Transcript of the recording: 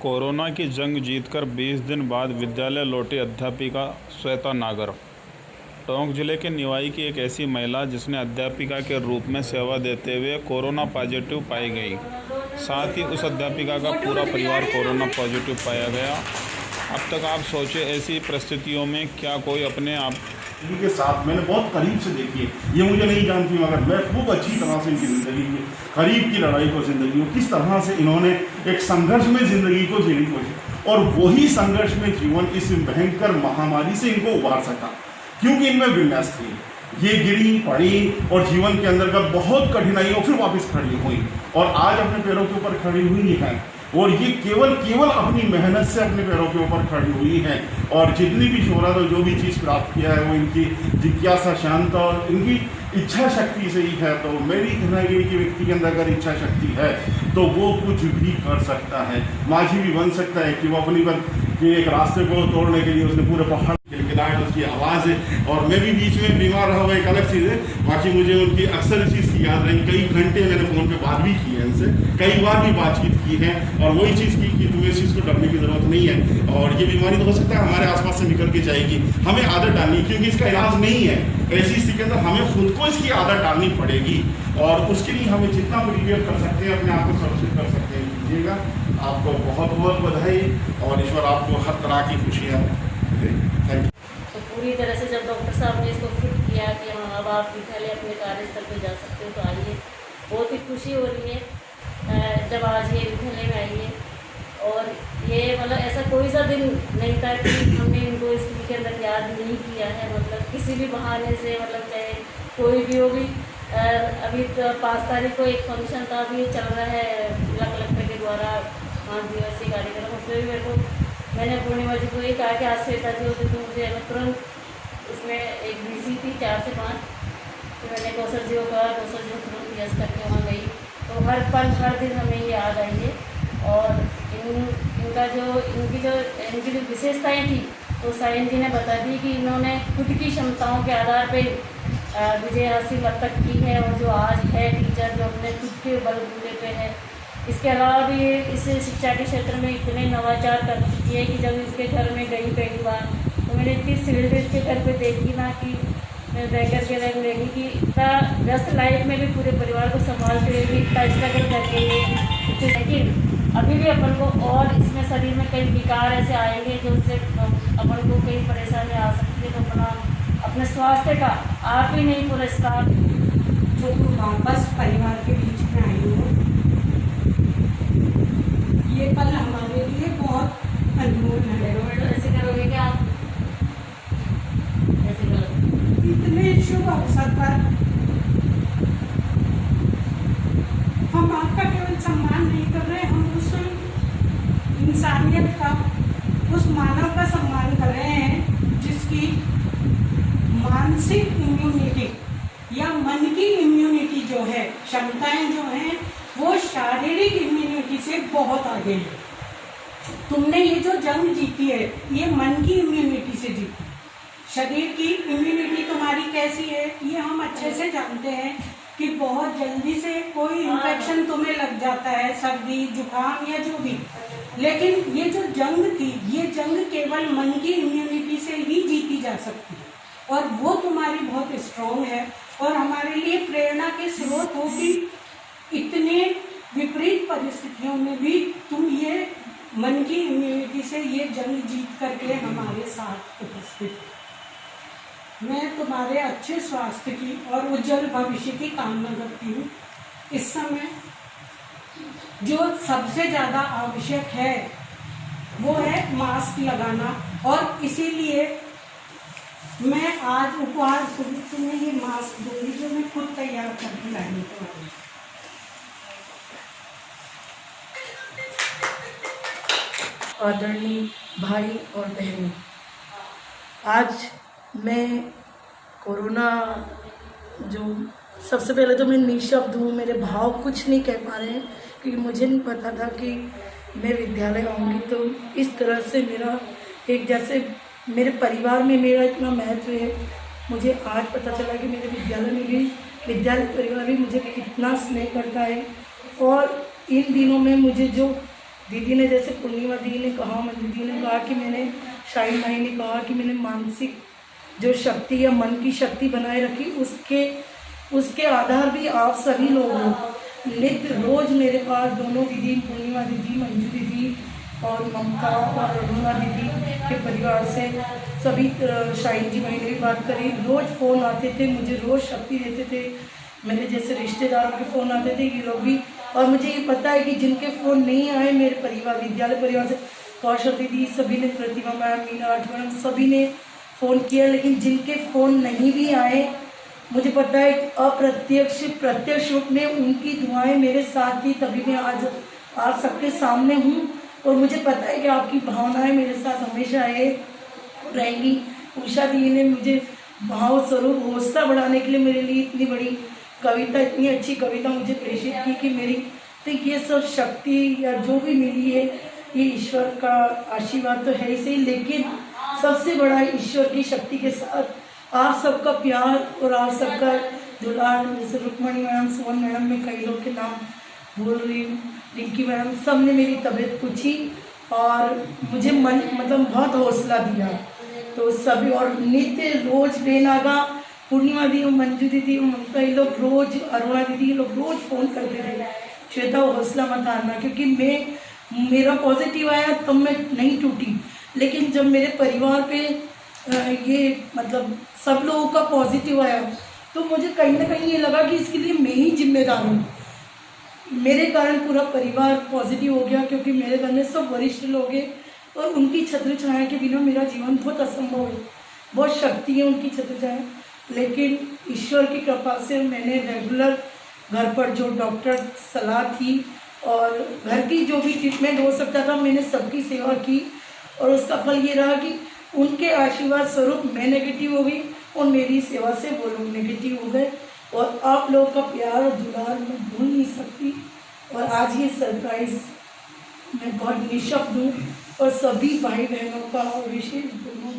Corona की जंग जीतकर 20 दिन बाद विद्यालय लौटी अध्यापिका श्वेता नागर। टोंक जिले के निवाई की एक ऐसी महिला जिसने अध्यापिका के रूप में सेवा देते हुए कोरोना पॉजिटिव पाई गई। साथ ही उस अध्यापिका का पूरा परिवार कोरोना पॉजिटिव पाया गया। अब तक आप सोचें, ऐसी परिस्थितियों में क्या कोई अपने आप के साथ मैंने बहुत करीब से देखी है। ये मुझे नहीं जानती मगर मैं खूब अच्छी तरह से इनकी ज़िंदगी की करीब की लड़ाई को, ज़िंदगी को किस तरह से इन्होंने एक संघर्ष में ज़िंदगी को जीने की कोशिश, और वही संघर्ष में जीवन इस भयंकर महामारी से इनको उबार सका, क्योंकि इनमें विन्यास थी। ये गिरी पड़ी और जीवन के अंदर का बहुत कठिनाइयों फिर वापस खड़ी हुई और आज अपने पैरों के ऊपर खड़ी हुई हैं। और ये केवल अपनी मेहनत से अपने पैरों के ऊपर खड़ी हुई हैं। और जितनी भी शोहरत और जो भी चीज़ प्राप्त किया है वो इनकी जिज्ञासा, शांत और इनकी इच्छा शक्ति से ही है। तो मेरी कहना ये कि व्यक्ति के अंदर अगर इच्छा शक्ति है तो वो कुछ भी कर सकता है। माझी भी बन सकता है कि वो अपनी के एक रास्ते को तोड़ने के लिए उसने पूरे पहाड़ खिलखिलाहट, उसकी आवाज़ है। और मैं भी बीच में बीमार रहा हुआ, एक अलग चीज़ है। बाकी मुझे उनकी अक्सर इस चीज़ की याद रही। कई घंटे मैंने फ़ोन पे बात भी की है इनसे, कई बार भी बातचीत की है और वही चीज़ की कि तुम्हें इस चीज़ को डरने की ज़रूरत नहीं है और ये बीमारी तो हो सकता है हमारे आसपास से निकल के जाएगी। हमें आदत डालनी, क्योंकि इसका इलाज नहीं है। ऐसी स्थिति के अंदर हमें खुद को इसकी आदत डालनी पड़ेगी और उसके लिए हमें जितना प्रिपेयर कर सकते हैं, अपने आप को सुरक्षित कर सकते हैं, कीजिएगा। आपको बहुत बहुत बधाई और ईश्वर आपको हर तरह की खुशियाँ दे। Thank you. तो पूरी तरह से जब डॉक्टर साहब ने इसको फिट किया कि हाँ अब आप विद्यालय अपने कार्यस्थल पर जा सकते हो, तो आइए। बहुत ही खुशी हो रही है जब आज ये विद्यालय में आई है। और ये मतलब ऐसा कोई सा दिन नहीं था कि हमने इनको स्कूल के अंदर याद नहीं किया है। मतलब किसी भी बहाने से, मतलब चाहे कोई भी हो भी। अभी तो 5 तारीख को एक फंक्शन था, अभी चल रहा है जिला कलेक्टर के द्वारा 5 दिवसीय कार्यक्रम। उसमें भी मेरे को मैंने पूर्णिमा जी को ये कहा कि आज श्वेता जी होती तो मुझे तुरंत इसमें एक बिजी थी 4 से 5, तो मैंने कौशल जी को कहा, कौशल जी को तुरंत यस करके वहाँ गई। तो हर पल हर दिन हमें ये याद आई है। और इनकी जो विशेषताएँ थी तो साइन जी ने बता दी कि इन्होंने खुद की क्षमताओं के आधार पर विजय हासिल अब तक की है। और जो आज है टीचर, जो अपने खुद के बलबूते पे है। इसके अलावा भी ये इस शिक्षा के क्षेत्र में इतने नवाचार कर चुकी है कि जब इसके घर में गई पहली बार तो मैंने इतनी सिविल इसके घर पे देखी ना कि मैं बैकर के रंग देखी कि इतना व्यस्त लाइफ में भी पूरे परिवार को संभालते हुए भी इतना स्ट्रगल करके ये। लेकिन अभी भी अपन को और इसमें शरीर में कई विकार ऐसे आएंगे जो उससे अपन को कई परेशानी आ सकती है। तो अपने स्वास्थ्य का आप ही नहीं, पूरा स्टाफ जो तुम वापस परिवार के बीच में आई हो, ये पल हमारे लिए बहुत अनमोल है। ऐसे करोगे क्या आप? ऐसे करोगे? इतने शुभ अवसर पर हम आपका केवल सम्मान नहीं कर रहे, हम उस इंसानियत का, उस मानव का सम्मान कर रहे हैं जिसकी मानसिक इम्यूनिटी या मन की इम्यूनिटी जो है, क्षमताएं जो हैं, वो शारीरिक इम्यूनिटी से बहुत आगे है। तुमने ये जो जंग जीती है, ये मन की इम्यूनिटी से जीती। शरीर की इम्यूनिटी तुम्हारी कैसी है ये हम अच्छे से जानते हैं कि बहुत जल्दी से कोई इन्फेक्शन तुम्हें लग जाता है, सर्दी जुकाम या जो भी। लेकिन ये जो जंग थी, ये जंग केवल मन की इम्यूनिटी से ही जीती जा सकती है और वो तुम्हारी बहुत स्ट्रॉन्ग है और हमारे लिए प्रेरणा के स्रोत हो कि इतने विपरीत परिस्थितियों में भी तुम ये मन की इम्यूनिटी से ये जंग जीत करके हमारे साथ उपस्थित हो। मैं तुम्हारे अच्छे स्वास्थ्य की और उज्जवल भविष्य की कामना करती हूँ। इस समय जो सबसे ज़्यादा आवश्यक है वो है मास्क लगाना, और इसीलिए मैं आज उपहार स्वरूप तुम्हें ये मास्क दूंगी जो मैं खुद तैयार करके लाने को आई। आदरणीय भाई और बहनों, आज मैं कोरोना जो सबसे पहले तो मैं निःशब्द हूँ, मेरे भाव कुछ नहीं कह पा रहे हैं क्योंकि मुझे नहीं पता था कि मैं विद्यालय आऊँगी तो इस तरह से मेरा एक जैसे मेरे परिवार में मेरा इतना महत्व है। मुझे आज पता चला कि मेरे विद्यालय में भी, विद्यालय परिवार भी मुझे कितना स्नेह करता है। और इन दिनों में मुझे जो दीदी ने जैसे पूर्णिमा दीदी ने कहा, मंजू दीदी ने कहा कि मैंने, शाहीन भाई ने कहा कि मैंने मानसिक जो शक्ति या मन की शक्ति बनाए रखी, उसके आधार भी आप सभी लोग हो। नित्य रोज मेरे पास दोनों दीदी, पूर्णिमा दीदी, मंजू दीदी और ममता और अरुणा दीदी के परिवार से सभी, शाहीन जी भाई ने भी बात करी, रोज़ फ़ोन आते थे, मुझे रोज़ शक्ति देते थे। मेरे जैसे रिश्तेदारों के फ़ोन आते थे, ये लोग भी। और मुझे ये पता है कि जिनके फ़ोन नहीं आए मेरे परिवार, विद्यालय परिवार से, कौशल दीदी सभी ने, प्रतिभा मैम, मीना राठी मैम सभी ने फ़ोन किया, लेकिन जिनके फ़ोन नहीं भी आए, मुझे पता है अप्रत्यक्ष प्रत्यक्ष रूप में उनकी दुआएं मेरे साथ थी, तभी मैं आज आप सबके सामने हूँ। और मुझे पता है कि आपकी भावनाएं मेरे साथ हमेशा रहेंगी। उषा दी ने मुझे भाव स्वरूप हौसला बढ़ाने के लिए मेरे लिए इतनी बड़ी कविता, इतनी अच्छी कविता मुझे प्रेषित की कि मेरी, तो ये सब शक्ति या जो भी मिली है ये ईश्वर का आशीर्वाद तो है ही सही, लेकिन सबसे बड़ा ईश्वर की शक्ति के साथ आप सबका प्यार और आप सबका दुलार। जैसे रुक्मणी मैम, सुमन मैडम, में कई लोग के नाम बोल रही हूँ, रिंकी मैडम, सब ने मेरी तबीयत पूछी और मुझे मतलब बहुत हौसला दिया। तो सभी, और नित्य रोज बेनागा पूर्णिमा दी, मंजू दीदी, ममता, ये लोग रोज, अरुणा दीदी, ये लोग रोज फ़ोन करते थे, श्वेता हौसला मत हारना, क्योंकि मेरा पॉजिटिव आया तब मैं नहीं टूटी, लेकिन जब मेरे परिवार पे ये मतलब सब लोगों का पॉजिटिव आया तो मुझे कहीं ना कहीं ये लगा कि इसके लिए मैं ही जिम्मेदार हूँ। मेरे कारण पूरा परिवार पॉजिटिव हो गया, क्योंकि मेरे घर में सब वरिष्ठ लोग हैं और उनकी छत्र छाया के बिना मेरा जीवन बहुत असंभव है। बहुत शक्ति है उनकी छत्र छाया, लेकिन ईश्वर की कृपा से मैंने रेगुलर घर पर जो डॉक्टर सलाह थी और घर की जो भी ट्रीटमेंट हो सकता था, मैंने सबकी सेवा की और उसका फल ये रहा कि उनके आशीर्वाद स्वरूप मैं नेगेटिव हो गई और मेरी सेवा से वो लोग नेगेटिव हो गए। और आप लोगों का प्यार और दुलार मैं भूल नहीं सकती। और आज ये सरप्राइज़ मैं बहुत निःशब्द हूँ और सभी भाई बहनों का और विशेष दोनों